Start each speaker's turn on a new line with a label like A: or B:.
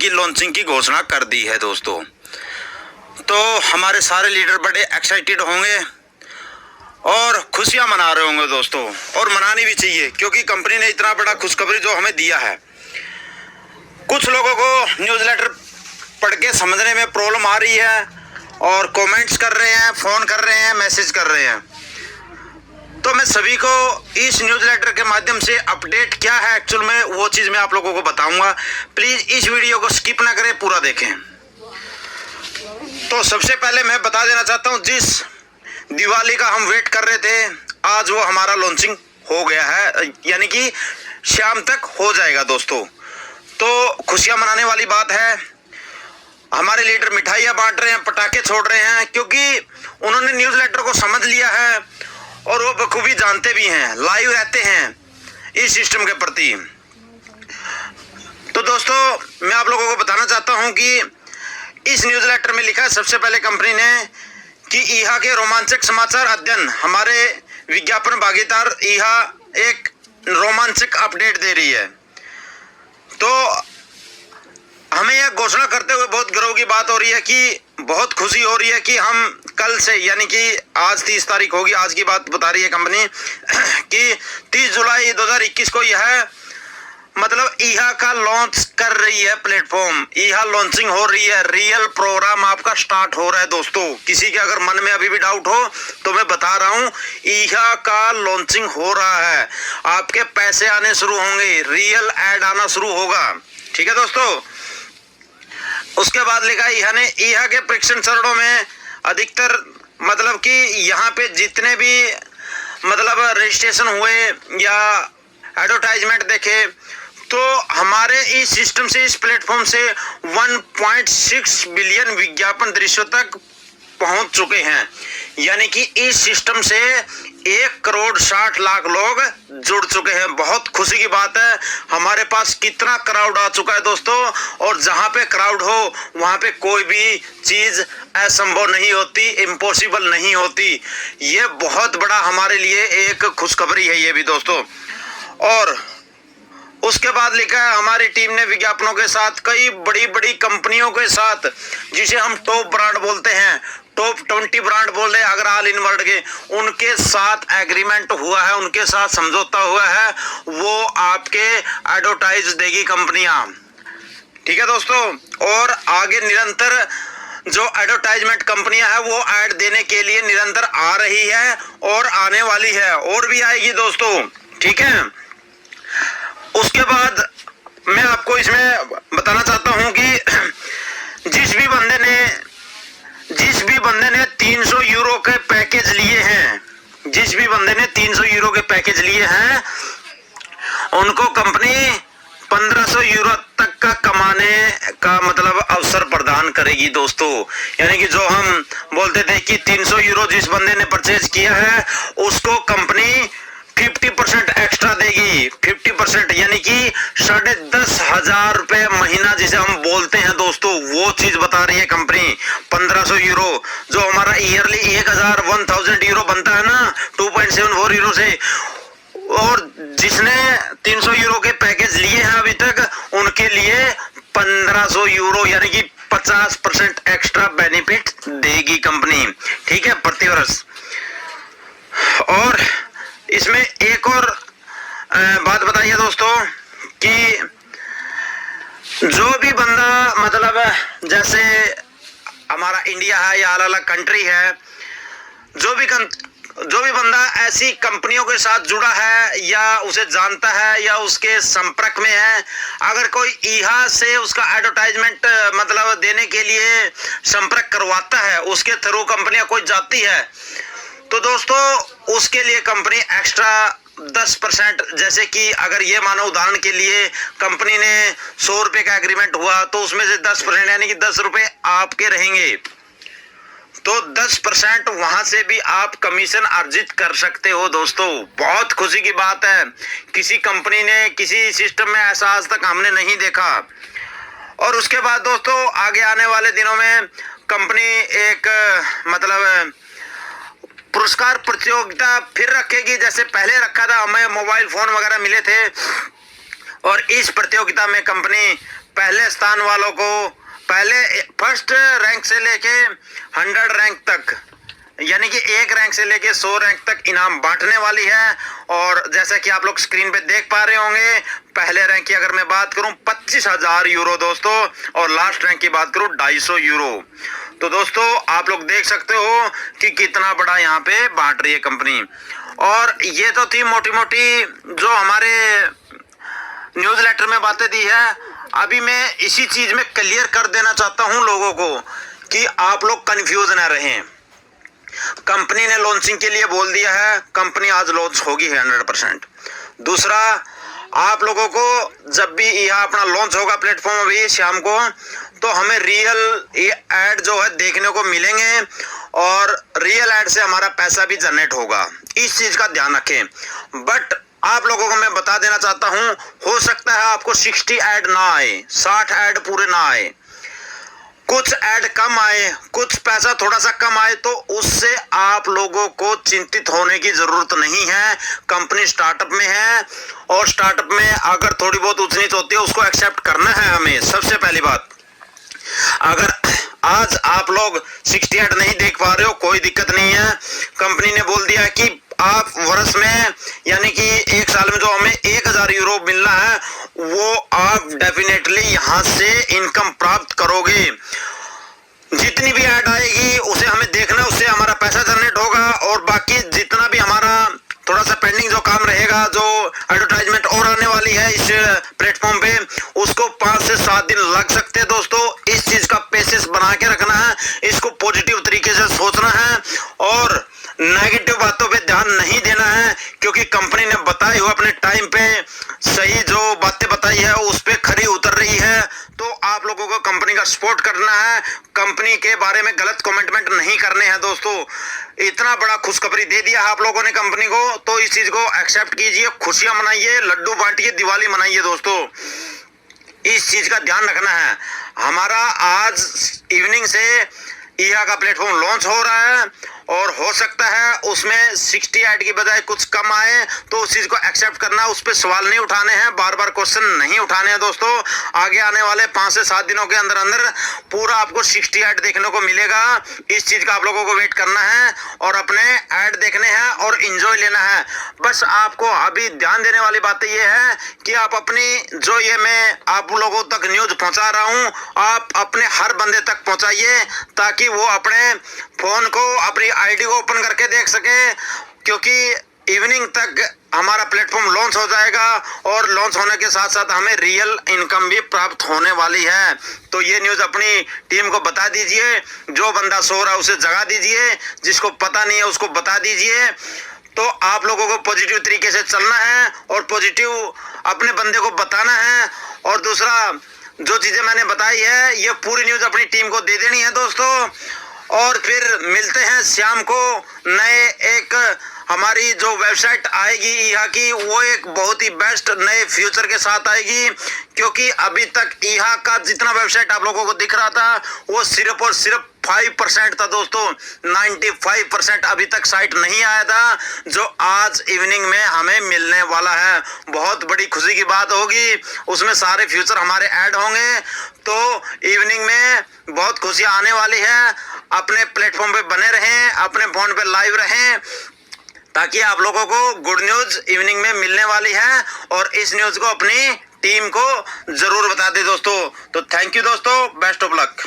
A: की लॉन्चिंग की घोषणा कर दी है दोस्तों। तो हमारे सारे लीडर बड़े एक्साइटेड होंगे और खुशियां मना रहे होंगे दोस्तों, और मनानी भी चाहिए क्योंकि कंपनी ने इतना बड़ा खुशखबरी जो हमें दिया है। कुछ लोगों को न्यूज़लेटर पढ़ के समझने में प्रॉब्लम आ रही है और कमेंट्स कर रहे हैं, फ़ोन कर रहे हैं, मैसेज कर रहे हैं। तो मैं सभी को इस न्यूज़लेटर के माध्यम से अपडेट क्या है एक्चुअल में वो चीज़ मैं आप लोगों को बताऊंगा। प्लीज़ इस वीडियो को स्किप ना करें, पूरा देखें। तो सबसे पहले मैं बता देना चाहता हूं, जिस दिवाली का हम वेट कर रहे थे आज वो हमारा लॉन्चिंग हो गया है, यानी कि शाम तक हो जाएगा दोस्तों। तो खुशियां मनाने वाली बात है। हमारे लीडर मिठाइयां बांट रहे हैं, पटाखे छोड़ रहे हैं, क्योंकि उन्होंने न्यूज़लेटर को समझ लिया है और वो बखूबी जानते भी हैं, लाइव रहते हैं इस सिस्टम के प्रति। तो दोस्तों मैं आप लोगों को बताना चाहता हूं कि इस न्यूज़लेटर में लिखा है सबसे पहले कंपनी ने कि ईहा के रोमांचक समाचार अध्ययन, हमारे विज्ञापन भागीदार ईहा एक रोमांचक अपडेट दे रही है। तो हमें यह घोषणा करते हुए बहुत गर्व की बात हो रही है कि बहुत खुशी हो रही है कि हम कल से, यानी कि आज 30 तारीख होगी, आज की बात बता रही है कंपनी कि 30 जुलाई 2021 को यह मतलब ईहा का लॉन्च कर रही है प्लेटफॉर्म। ईहा लॉन्चिंग हो रही है, रियल प्रोग्राम आपका स्टार्ट हो रहा है दोस्तों। किसी के अगर मन में अभी भी डाउट हो तो मैं बता रहा हूं, ईहा का लॉन्चिंग हो रहा है। आपके पैसे आने शुरू होंगे, रियल ऐड आना शुरू होगा, ठीक है दोस्तों। उसके बाद लिखा ईहा के परीक्षण चरणों में अधिकतर मतलब कि यहाँ पे जितने भी मतलब रजिस्ट्रेशन हुए या एडवर्टाइजमेंट देखे, तो हमारे इस सिस्टम से, इस प्लेटफॉर्म से 1.6 बिलियन विज्ञापन दृश्यों तक पहुंच चुके हैं। यानी कि इस सिस्टम से 1,60,00,000 लोग जुड़ चुके हैं। बहुत खुशी की बात है। हमारे पास कितना क्राउड आ चुका है दोस्तों, और जहां पे क्राउड हो वहां पे कोई भी चीज असंभव नहीं होती, इम्पॉसिबल नहीं होती। ये बहुत बड़ा हमारे लिए एक खुशखबरी है ये भी दोस्तों। और उसके बाद लिखा है हमारी टीम ने विज्ञापनों के साथ कई बड़ी बड़ी कंपनियों के साथ, जिसे हम टॉप ब्रांड बोलते हैं, टॉप 20 ब्रांड बोल रहे हैं अगर ऑल इन वर्ल्ड के, उनके साथ एग्रीमेंट हुआ है, उनके साथ समझौता हुआ है। वो आपके एडवर्टाइज देगी कंपनियां, ठीक है दोस्तों। और आगे निरंतर जो एडवर्टाइजमेंट कंपनियां हैं वो ऐड देने के लिए निरंतर आ रही है और आने वाली है, और भी आएगी दोस्तों, ठीक है। उसके बाद मैं आपको इसमें बताना चाहता हूं कि जिस भी बंदे ने 300 यूरो के पैकेज लिए हैं, जिस भी बंदे ने 300 यूरो के पैकेज लिए हैं, उनको कंपनी 1500 यूरो तक का कमाने का मतलब अवसर प्रदान करेगी दोस्तों। यानी कि जो हम बोलते थे कि 300 यूरो जिस बंदे ने परचेज किया है उसको कंपनी 50% एक्स्ट्रा देगी। 50% यानी कि 10,500 रुपए महीना जिसे हम बोलते हैं दोस्तों, वो चीज बता रही है कंपनी। 1500 यूरो जो हमारा ईयरली 1,000 यूरो बनता है ना 2.74 यूरो से, और जिसने 300 यूरो के पैकेज लिए हैं अभी तक, उनके लिए 1500 यूरो यानी कि 50% एक्स्ट्रा बेनिफिट देगी कंपनी, ठीक है, प्रतिवर्ष। और इसमें एक और बात बताइए दोस्तों कि जो भी बंदा मतलब जैसे हमारा इंडिया है या अलग अलग कंट्री है, जो भी बंदा ऐसी कंपनियों के साथ जुड़ा है या उसे जानता है या उसके संपर्क में है, अगर कोई ईहा से उसका एडवर्टाइजमेंट मतलब देने के लिए संपर्क करवाता है, उसके थ्रू कंपनियां कोई जाती है, तो दोस्तों उसके लिए कंपनी एक्स्ट्रा 10%, जैसे कि अगर ये मानो उदाहरण के लिए कंपनी ने 100 रुपए का एग्रीमेंट हुआ तो उसमें से 10% यानी कि 10 रुपए आपके रहेंगे, तो 10% वहां से भी आप कमीशन अर्जित कर सकते हो दोस्तों। बहुत खुशी की बात है, किसी कंपनी ने किसी सिस्टम में ऐसा आज तक हमने नहीं देखा। और उसके बाद दोस्तों आगे आने वाले दिनों में कंपनी एक मतलब पुरस्कार प्रतियोगिता फिर रखेगी, जैसे पहले रखा था, हमें मोबाइल फोन वगैरह मिले थे, और इस प्रतियोगिता में कंपनी पहले स्थान वालों को पहले फर्स्ट रैंक से लेके 100 रैंक तक, यानी कि 1 रैंक से लेके 100 रैंक तक इनाम बांटने वाली है। और जैसा कि आप लोग स्क्रीन पे देख पा रहे होंगे, पहले रैंक की अगर मैं बात करूं 25,000 यूरो दोस्तों, और लास्ट रैंक की बात करूं 250 यूरो। तो दोस्तों आप लोग देख सकते हो कि कितना बड़ा यहाँ पे बांट रही है कंपनी। और ये तो थी मोटी मोटी जो हमारे न्यूज़लेटर में बातें दी है। अभी मैं इसी चीज में क्लियर कर देना चाहता हूं लोगों को कि आप लोग कंफ्यूज ना रहें। कंपनी ने लॉन्चिंग के लिए बोल दिया है, कंपनी आज लॉन्च होगी है 100%। दूसरा, आप लोगों को जब भी यह अपना लॉन्च होगा प्लेटफॉर्म अभी शाम को, तो हमें रियल ऐड जो है देखने को मिलेंगे और रियल ऐड से हमारा पैसा भी जनरेट होगा। इस चीज का ध्यान रखें। बट आप लोगों को मैं बता देना चाहता हूं, हो सकता है आपको 60 ऐड ना आए, 60 ऐड पूरे ना आए, कुछ ऐड कम आए, कुछ पैसा थोड़ा सा कम आए, तो उससे आप लोगों को चिंतित होने की जरूरत नहीं है। कंपनी स्टार्टअप में है और स्टार्टअप में अगर थोड़ी बहुत ऊंच नीच होती है उसको एक्सेप्ट करना है हमें। सबसे पहली बात, अगर आज आप लोग 60 ऐड नहीं देख पा रहे हो, कोई दिक्कत नहीं है। कंपनी ने बोल दिया कि आप वर्ष में, यानी कि 1 साल में जो हमें 1000 यूरो मिलना है, वो आप डेफिनेटली यहां से इनकम प्राप्त करोगे। जितनी भी ऐड आएगी उसे हमें देखना, उससे हमारा पैसा जनरेट होगा। और बाकी जितना भी हमारा थोड़ा सा पेंडिंग जो काम रहेगा, जो एडवर्टाइजमेंट और आने वाली है इस प्लेटफॉर्म पे, उसको 5 से 7 दिन लग सकते हैं दोस्तों। इस चीज का पेशेंस बना के रखना है, इसको पॉजिटिव तरीके से सोचना है और नेगेटिव बातों पे ध्यान नहीं देना है, क्योंकि कंपनी ने बताई हुआ अपने टाइम पे सही जो बातें बताई है उस पे खरी उतर रही है। तो आप लोगों को कंपनी का सपोर्ट करना है, कंपनी के बारे में गलत कमेंटमेंट नहीं करने हैं दोस्तों। इतना बड़ा खुशखबरी दे दिया आप लोगों ने कंपनी को, तो इस चीज को एक्सेप्ट कीजिए, खुशियां मनाइए, लड्डू बांटिए, दिवाली मनाइए दोस्तों। इस चीज का ध्यान रखना है। हमारा आज इवनिंग से ईहा का प्लेटफॉर्म लॉन्च हो रहा है और हो सकता है उसमें 60 ऐड की बजाय कुछ कम आए, तो उस चीज को एक्सेप्ट करना, उस पर सवाल नहीं उठाने हैं, बार बार क्वेश्चन नहीं उठाने हैं दोस्तों। आगे आने वाले 5 से 7 दिनों के अंदर अंदर पूरा आपको 60 ऐड देखने को मिलेगा। इस चीज का आप लोगों को वेट करना है और अपने ऐड देखने हैं और इंजॉय लेना है। बस आपको अभी ध्यान देने वाली बात ये है कि आप अपनी जो ये मैं आप लोगों तक न्यूज पहुंचा रहा हूं, आप अपने हर बंदे तक पहुंचाइए ताकि वो अपने फोन को, अपनी आईडी को ओपन करके देख सके, क्योंकि इवनिंग तक हमारा प्लेटफॉर्म लॉन्च हो जाएगा और लॉन्च होने के साथ साथ हमें रियल इनकम भी प्राप्त होने वाली है। तो ये न्यूज अपनी टीम को बता दीजिए, जो बंदा सो रहा है उसे जगा दीजिए, जिसको पता नहीं है उसको बता दीजिए। तो आप लोगों को पॉजिटिव तरीके से चलना है और पॉजिटिव अपने बंदे को बताना है। और दूसरा, जो चीजें मैंने बताई है ये पूरी न्यूज अपनी टीम को दे देनी है दोस्तों। और फिर मिलते हैं शाम को नए एक हमारी जो वेबसाइट आएगी ईहा की, वो एक बहुत ही बेस्ट नए फ्यूचर के साथ आएगी, क्योंकि अभी तक ईहा का जितना वेबसाइट आप लोगों को दिख रहा था वो सिर्फ और सिर्फ 5% था दोस्तों। 95% अभी तक साइट नहीं आया था, जो आज इवनिंग में हमें मिलने वाला है। बहुत बड़ी खुशी की बात होगी, उसमें सारे फ्यूचर हमारे ऐड होंगे। तो इवनिंग में बहुत खुशियां आने वाली है। अपने प्लेटफॉर्म पे बने रहें, अपने फोन पे लाइव रहें, ताकि आप लोगों को गुड न्यूज इवनिंग में मिलने वाली है। और इस न्यूज को अपनी टीम को जरूर बता दें दोस्तों। तो थैंक यू दोस्तों, बेस्ट ऑफ लक।